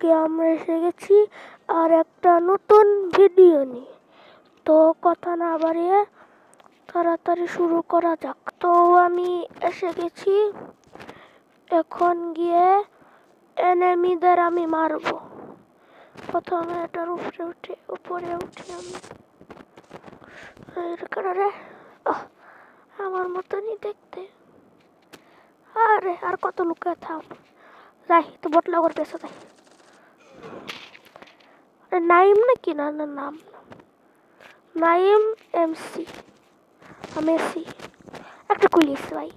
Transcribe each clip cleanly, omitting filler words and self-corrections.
আজকে আমরা এসে গেছি আর একটা নতুন ভিডিও নিয়ে। তো কথা না বাড়িয়ে তাড়াতাড়ি শুরু করা যাক। তো আমি এসে গেছি, এখন গিয়ে এনিমিদের আমি মারবো। প্রথমে এটার উপরে উঠে আমি রে আমার মতনই দেখতে। আরে আর কত লুকায় থাম, যাই তো বটলা করে পেছে যাই। নাইম নাকি? না না, নাম নাইম এমসি। আমি এসি একটা কুলিস ভাই।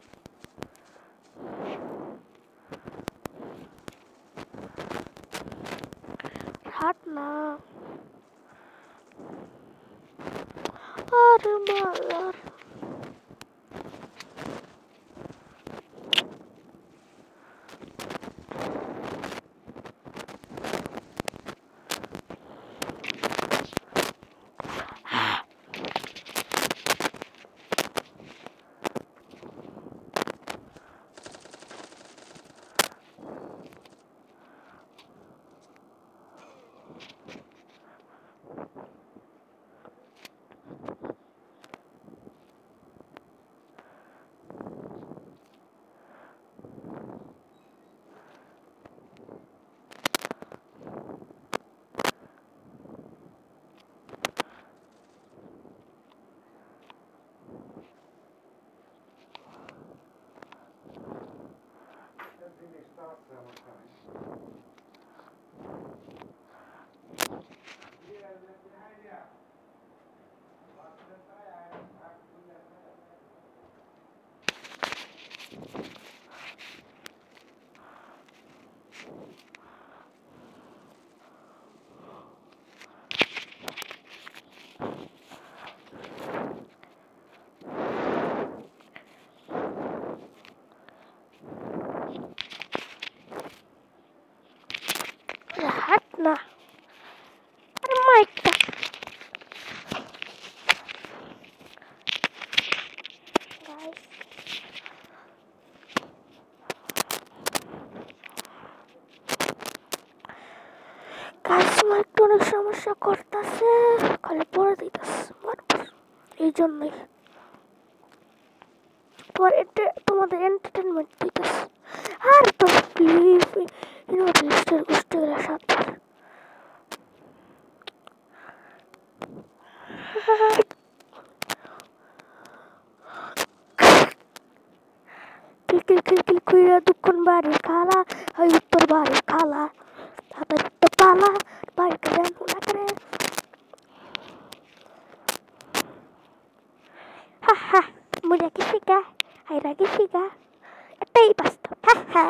হাট না, আরে মার। হাট না, আরে মাইকটা একটু অনেক সমস্যা করতেছে, খালি পরে দিতেছে এই জন্যই তোমাদের এন্টারটেনমেন্ট দিতেছে। আর তো প্লিজ লিস্টের গোষ্ঠী গেলে সাতবার কিল কইরা দুক্ষণ বাড়ির খালা হয় উত্তর বাড়ির খালা তাদের তো পালা বাড়ি করেন না করে। হা হা, মুঝে কিসি কা হাইরা কিসি কা, এটাই বাস্তব। হা হা,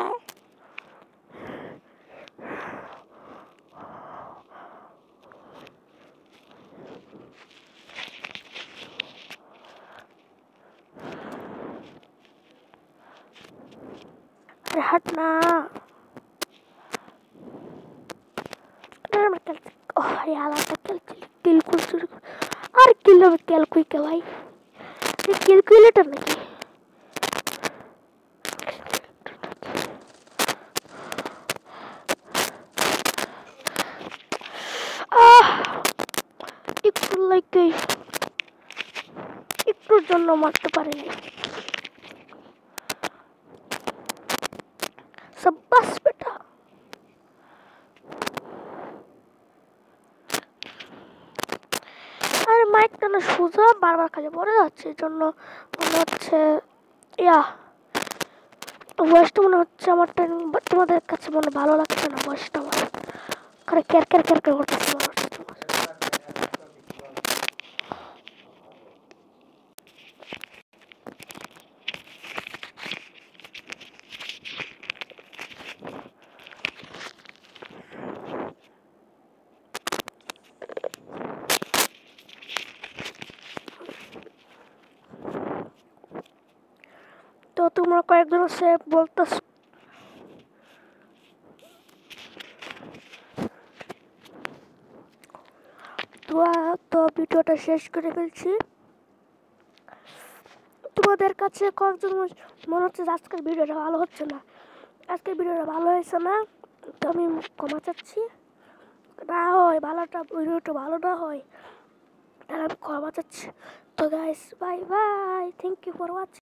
আরে হাট না, আলাদা কিল করছি। আর কিল হবে ক্যালকুইকে ভাই, ক্যালকুলেটর নাকি? একটু লাগে একটুর জন্য মারতে পারিনি। সাব্বাস বেটা, আরে মাইকটা না সোজা বারবার খালি পড়ে যাচ্ছে, এই জন্য মনে হচ্ছে ভয়েসটা মনে হচ্ছে আমার তোমাদের কাছে মনে ভালো লাগছে না। ভয়েসটা আমার করে ক্যার ক্যার ক্যার ক্যার করতেছে মনে হচ্ছে তোমার। তো তোমরা কয়েকজন আছে বলতেছ, তো ভিডিওটা শেষ করে ফেলছি। তোমাদের কাছে কয়েকজন মনে হচ্ছে আজকের ভিডিওটা ভালো হচ্ছে না, আজকের ভিডিওটা ভালো হয়েছে না, তো আমি ক্ষমা চাচ্ছি, না হয় ভালোটা ভিডিওটা ভালো না হয় তাহলে আমি ক্ষমা চাচ্ছি। তো guys bye bye, thank you for watching.